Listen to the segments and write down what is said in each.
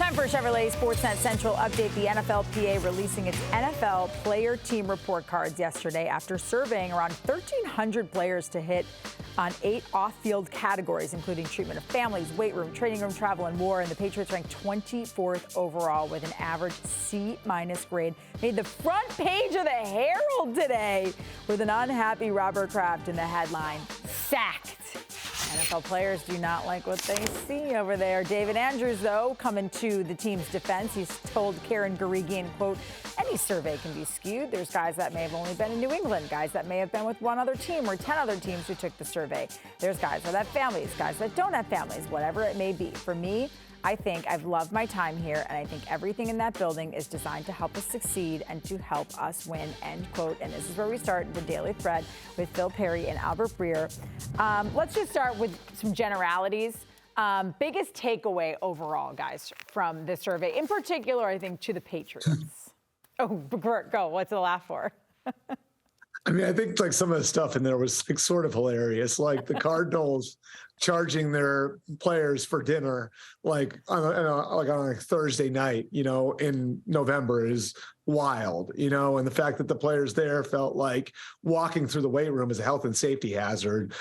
Time for a Chevrolet Sportsnet Central update. The NFLPA releasing its NFL player team report cards yesterday after surveying around 1,300 players to hit on 8 off-field categories, including treatment of families, weight room, training room, travel, and more. And the Patriots ranked 24th overall with an average C- grade. Made the front page of the Herald today with an unhappy Robert Kraft in the headline, sacked. NFL players do not like what they see over there. David Andrews, though, coming to the team's defense. He's told Karen Guregian, quote, any survey can be skewed. There's guys that may have only been in New England, guys that may have been with one other team or 10 other teams who took the survey. There's guys that have families, guys that don't have families, whatever it may be. For me, I think I've loved my time here, and I think everything in that building is designed to help us succeed and to help us win, end quote. And this is where we start the Daily Thread with Phil Perry and Albert Breer. Let's just start with some generalities. Biggest takeaway overall, guys, from the survey, in particular, I think, to the Patriots. Oh, go. What's the laugh for? I mean, I think like some of the stuff in there was like sort of hilarious, like the Cardinals charging their players for dinner, like on a Thursday night, in November is wild, and the fact that the players there felt like walking through the weight room is a health and safety hazard.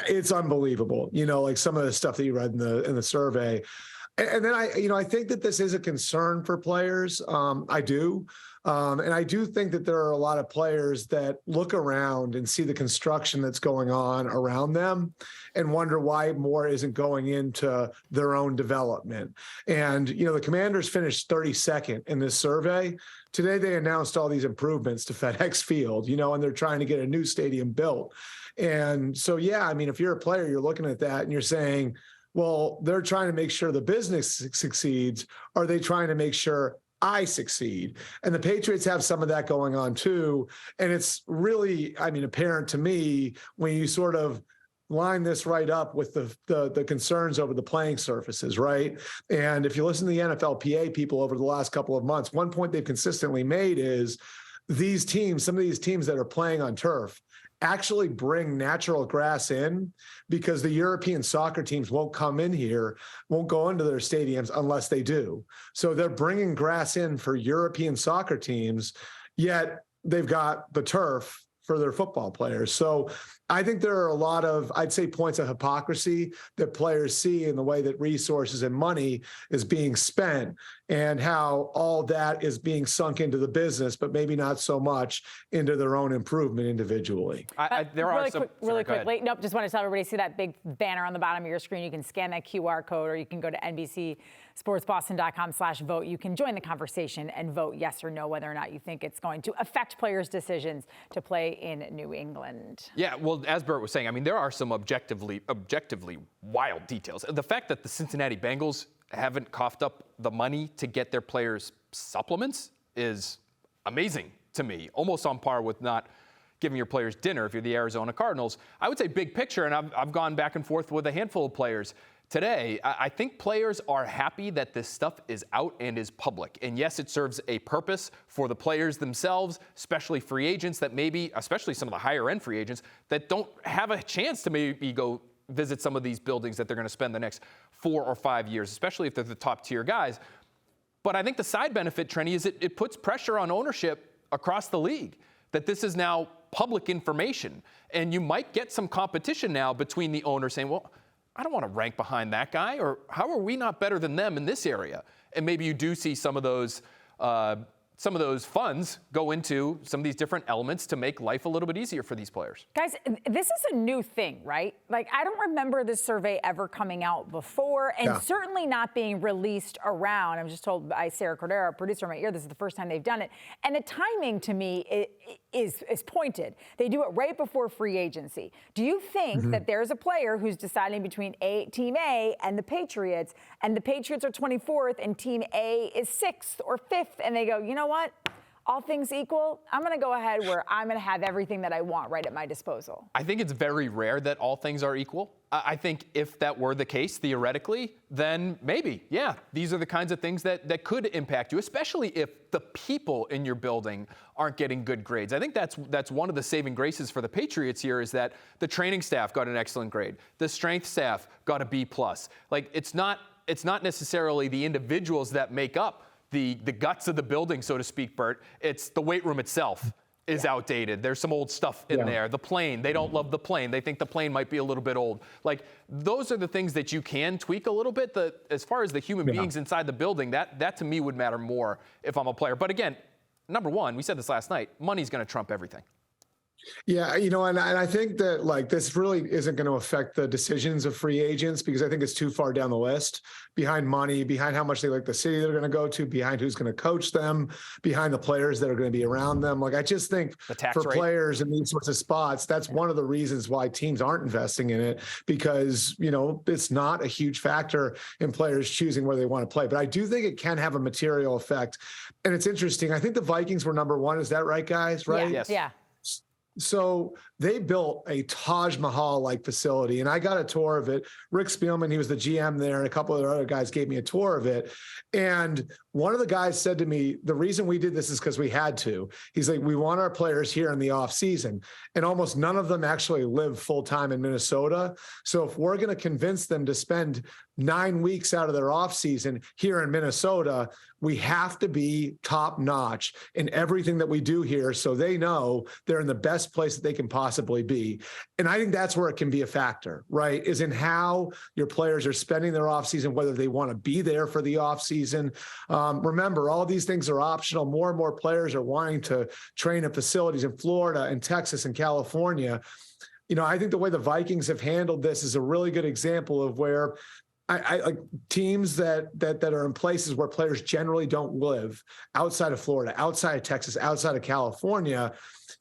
It's unbelievable, like some of the stuff that you read in the survey. And then I think that this is a concern for players. I do. And I do think that there are a lot of players that look around and see the construction that's going on around them and wonder why more isn't going into their own development. And, the Commanders finished 32nd in this survey. Today, they announced all these improvements to FedEx Field, and they're trying to get a new stadium built. And so, yeah, I mean, if you're a player, you're looking at that and you're saying, well, they're trying to make sure the business succeeds. Are they trying to make sure I succeed? And the Patriots have some of that going on too. And it's really, apparent to me when you sort of line this right up with the concerns over the playing surfaces, right? And if you listen to the NFLPA people over the last couple of months, one point they've consistently made is some of these teams that are playing on turf actually bring natural grass in because the European soccer teams won't come in here, won't go into their stadiums unless they do. So they're bringing grass in for European soccer teams, yet they've got the turf for their football players. So I think there are a lot of, I'd say, points of hypocrisy that players see in the way that resources and money is being spent and how all that is being sunk into the business, but maybe not so much into their own improvement individually. Really quickly. Nope, just want to tell everybody, see that big banner on the bottom of your screen. You can scan that QR code or you can go to NBCSportsBoston.com/vote. You can join the conversation and vote yes or no whether or not you think it's going to affect players' decisions to play in New England. Yeah, well, as Bert was saying, there are some objectively wild details. The fact that the Cincinnati Bengals haven't coughed up the money to get their players supplements is amazing to me, almost on par with not giving your players dinner if you're the Arizona Cardinals. I would say big picture, and I've gone back and forth with a handful of players today. I think players are happy that this stuff is out and is public. And yes, it serves a purpose for the players themselves, especially free agents that maybe, especially some of the higher end free agents that don't have a chance to maybe go visit some of these buildings that they're going to spend the next 4 or 5 years, especially if they're the top tier guys. But I think the side benefit, Trenni, is it puts pressure on ownership across the league that this is now public information. And you might get some competition now between the owners saying, well, I don't want to rank behind that guy, or how are we not better than them in this area? And maybe you do see some of those funds go into some of these different elements to make life a little bit easier for these players. Guys, this is a new thing, right? Like, I don't remember this survey ever coming out before and certainly not being released around. I'm just told by Sarah Cordero, our producer in my ear, this is the first time they've done it. And the timing to me is pointed. They do it right before free agency. Do you think that there's a player who's deciding between Team A and the Patriots are 24th and Team A is 6th or 5th, and they go, you know what? All things equal, I'm going to go ahead where I'm going to have everything that I want right at my disposal. I think it's very rare that all things are equal. I think if that were the case, theoretically, then maybe, yeah, these are the kinds of things that could impact you, especially if the people in your building aren't getting good grades. I think that's one of the saving graces for the Patriots here is that the training staff got an excellent grade. The strength staff got a B+. Like, it's not not necessarily the individuals that make up the guts of the building, so to speak, Bert. It's the weight room itself is outdated. There's some old stuff in there. The plane, they don't love the plane. They think the plane might be a little bit old. Like, those are the things that you can tweak a little bit. As far as the human beings inside the building, that to me would matter more if I'm a player. But again, number one, we said this last night, money's going to trump everything. Yeah, and I think that like this really isn't going to affect the decisions of free agents because I think it's too far down the list, behind money, behind how much they like the city they're going to go to, behind who's going to coach them, behind the players that are going to be around them. Like, I just think for players in these sorts of spots, that's one of the reasons why teams aren't investing in it, because, it's not a huge factor in players choosing where they want to play. But I do think it can have a material effect. And it's interesting. I think the Vikings were number one. Is that right, guys? Right? Yeah. Yes. Yeah. So they built a Taj Mahal-like facility, and I got a tour of it. Rick Spielman, he was the GM there, and a couple of other guys gave me a tour of it. And one of the guys said to me, the reason we did this is because we had to. He's like, we want our players here in the off season. And almost none of them actually live full-time in Minnesota. So if we're going to convince them to spend 9 weeks out of their off season here in Minnesota, we have to be top notch in everything that we do here, so they know they're in the best place that they can possibly be. And I think that's where it can be a factor, right? Is in how your players are spending their off season, whether they want to be there for the off season. Remember, all these things are optional. More and more players are wanting to train at facilities in Florida and Texas and California. I think the way the Vikings have handled this is a really good example of where I like teams that are in places where players generally don't live, outside of Florida, outside of Texas, outside of California,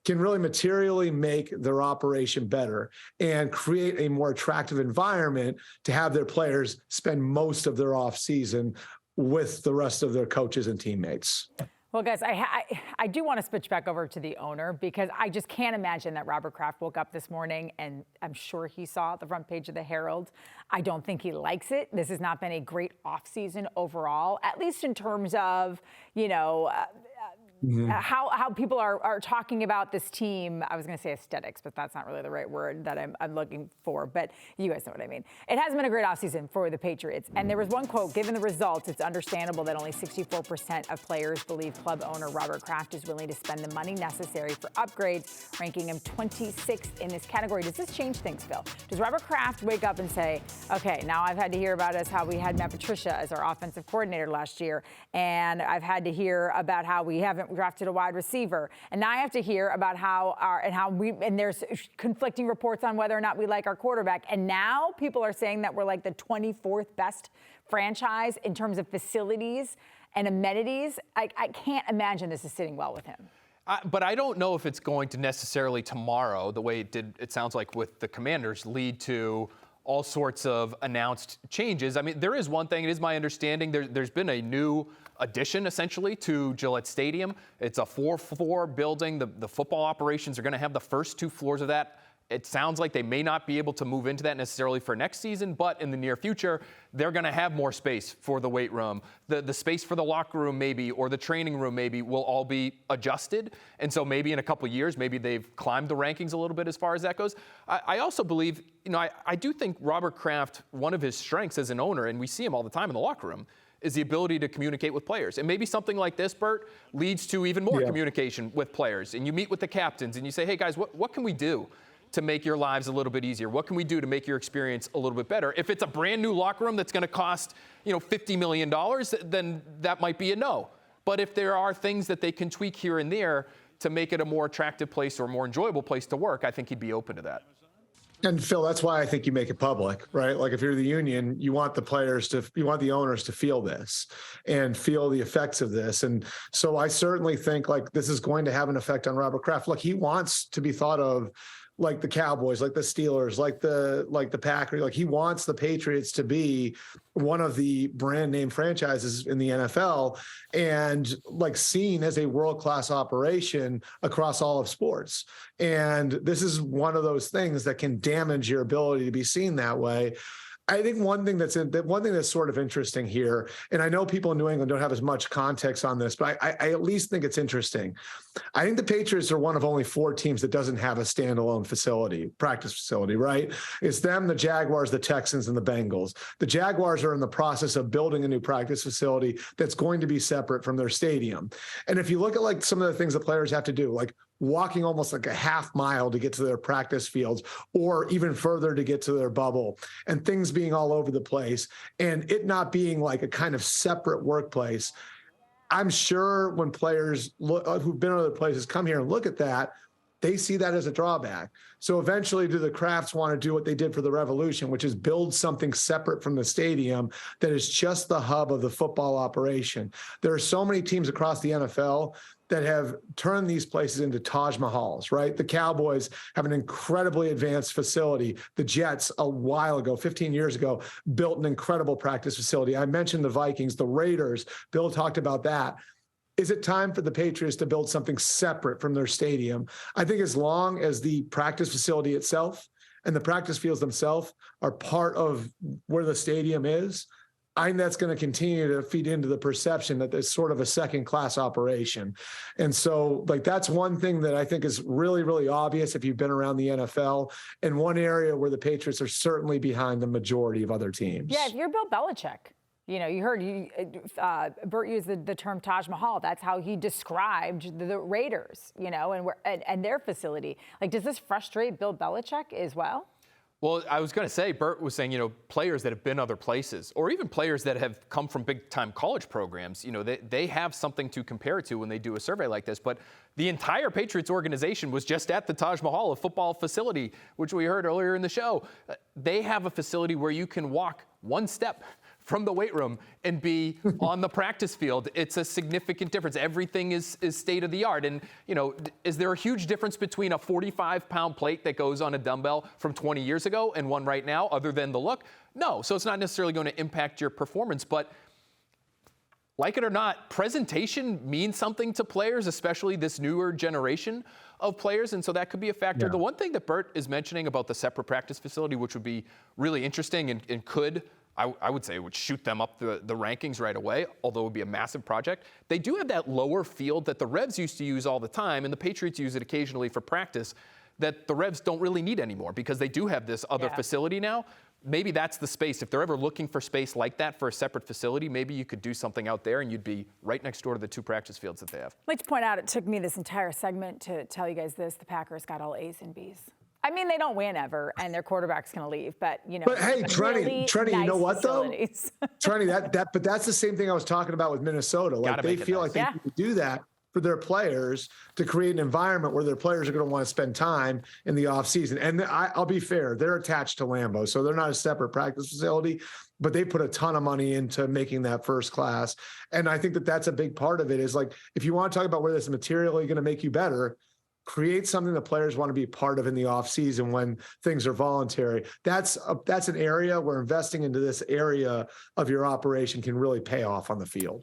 can really materially make their operation better and create a more attractive environment to have their players spend most of their off season with the rest of their coaches and teammates. Well, guys, I do want to switch back over to the owner, because I just can't imagine that Robert Kraft woke up this morning and I'm sure he saw the front page of the Herald. I don't think he likes it. This has not been a great offseason overall, at least in terms of, how people are talking about this team. I was going to say aesthetics, but that's not really the right word that I'm looking for. But you guys know what I mean. It hasn't been a great offseason for the Patriots. And there was one quote, given the results, it's understandable that only 64% of players believe club owner Robert Kraft is willing to spend the money necessary for upgrades, ranking him 26th in this category. Does this change things, Phil? Does Robert Kraft wake up and say, okay, now I've had to hear about how we had Matt Patricia as our offensive coordinator last year, and I've had to hear about how we haven't drafted a wide receiver, and now I have to hear about and there's conflicting reports on whether or not we like our quarterback, and now people are saying that we're like the 24th best franchise in terms of facilities and amenities. I can't imagine this is sitting well with him. But I don't know if it's going to necessarily tomorrow, the way it did, it sounds like with the Commanders, lead to all sorts of announced changes. I mean, there is one thing, it is my understanding, there's been a new addition essentially to Gillette Stadium. It's a 4-floor building. The football operations are going to have the first 2 floors of that. It sounds like they may not be able to move into that necessarily for next season, but in the near future, they're going to have more space for the weight room. The space for the locker room maybe, or the training room maybe, will all be adjusted. And so maybe in a couple of years, maybe they've climbed the rankings a little bit as far as that goes. I also believe, I do think Robert Kraft, one of his strengths as an owner, and we see him all the time in the locker room, is the ability to communicate with players. And maybe something like this, Bert, leads to even more communication with players. And you meet with the captains and you say, hey guys, what can we do to make your lives a little bit easier? What can we do to make your experience a little bit better? If it's a brand new locker room that's going to cost, $50 million, then that might be a no. But if there are things that they can tweak here and there to make it a more attractive place or a more enjoyable place to work, I think he'd be open to that. And Phil, that's why I think you make it public, right? Like if you're the union, you want the owners to feel this and feel the effects of this. And so I certainly think like this is going to have an effect on Robert Kraft. Look, he wants to be thought of like the Cowboys, like the Steelers, like the Packers. Like he wants the Patriots to be one of the brand name franchises in the NFL and like seen as a world-class operation across all of sports. And this is one of those things that can damage your ability to be seen that way. I think one thing that's sort of interesting here, and I know people in New England don't have as much context on this, but I at least think it's interesting. I think the Patriots are one of only 4 teams that doesn't have a standalone practice facility, right? It's them, the Jaguars, the Texans, and the Bengals. The Jaguars are in the process of building a new practice facility that's going to be separate from their stadium. And if you look at like some of the things the players have to do, like walking almost like a half mile to get to their practice fields, or even further to get to their bubble, and things being all over the place, and it not being like a kind of separate workplace. I'm sure when players who've been other places come here and look at that, they see that as a drawback. So eventually, do the Krafts want to do what they did for the Revolution, which is build something separate from the stadium that is just the hub of the football operation? There are so many teams across the NFL that have turned these places into Taj Mahals, right? The Cowboys have an incredibly advanced facility. The Jets, a while ago, 15 years ago, built an incredible practice facility. I mentioned the Vikings, the Raiders. Bill talked about that. Is it time for the Patriots to build something separate from their stadium? I think as long as the practice facility itself and the practice fields themselves are part of where the stadium is, I think that's going to continue to feed into the perception that there's sort of a second-class operation. And so, like, that's one thing that I think is really, really obvious if you've been around the NFL, and one area where the Patriots are certainly behind the majority of other teams. Yeah, if you're Bill Belichick, you know, you heard Bert use the term Taj Mahal. That's how he described the Raiders, you know, and their facility. Like, does this frustrate Bill Belichick as well? Well, I was going to say, Bert was saying, you know, players that have been other places, or even players that have come from big-time college programs, you know, they have something to compare it to when they do a survey like this. But the entire Patriots organization was just at the Taj Mahal, a football facility, which we heard earlier in the show. They have a facility where you can walk one step from the weight room and be on the practice field. It's a significant difference. Everything is state of the art. And, you know, is there a huge difference between a 45-pound plate that goes on a dumbbell from 20 years ago and one right now, other than the look? No. So it's not necessarily going to impact your performance. But like it or not, presentation means something to players, especially this newer generation of players. And so that could be a factor. Yeah. The one thing that Bert is mentioning about the separate practice facility, which would be really interesting and could, I would say, it would shoot them up the rankings right away, although it would be a massive project. They do have that lower field that the Revs used to use all the time, and the Patriots use it occasionally for practice, that the Revs don't really need anymore because they do have this other facility now. Maybe that's the space. If they're ever looking for space like that for a separate facility, maybe you could do something out there and you'd be right next door to the 2 practice fields that they have. I'd like to point out, it took me this entire segment to tell you guys this. The Packers got all A's and B's. I mean, they don't win ever, and their quarterback's going to leave. But, you know. But hey, Trenni, nice, you know what, facilities. though? Trenni, but that's the same thing I was talking about with Minnesota. Like, they feel like they need to do that for their players to create an environment where their players are going to want to spend time in the offseason. And I'll be fair, they're attached to Lambeau, so they're not a separate practice facility, but they put a ton of money into making that first class. And I think that that's a big part of it is, like, if you want to talk about where this is materially going to make you better, create something that players want to be part of in the offseason when things are voluntary. That's an area where investing into this area of your operation can really pay off on the field.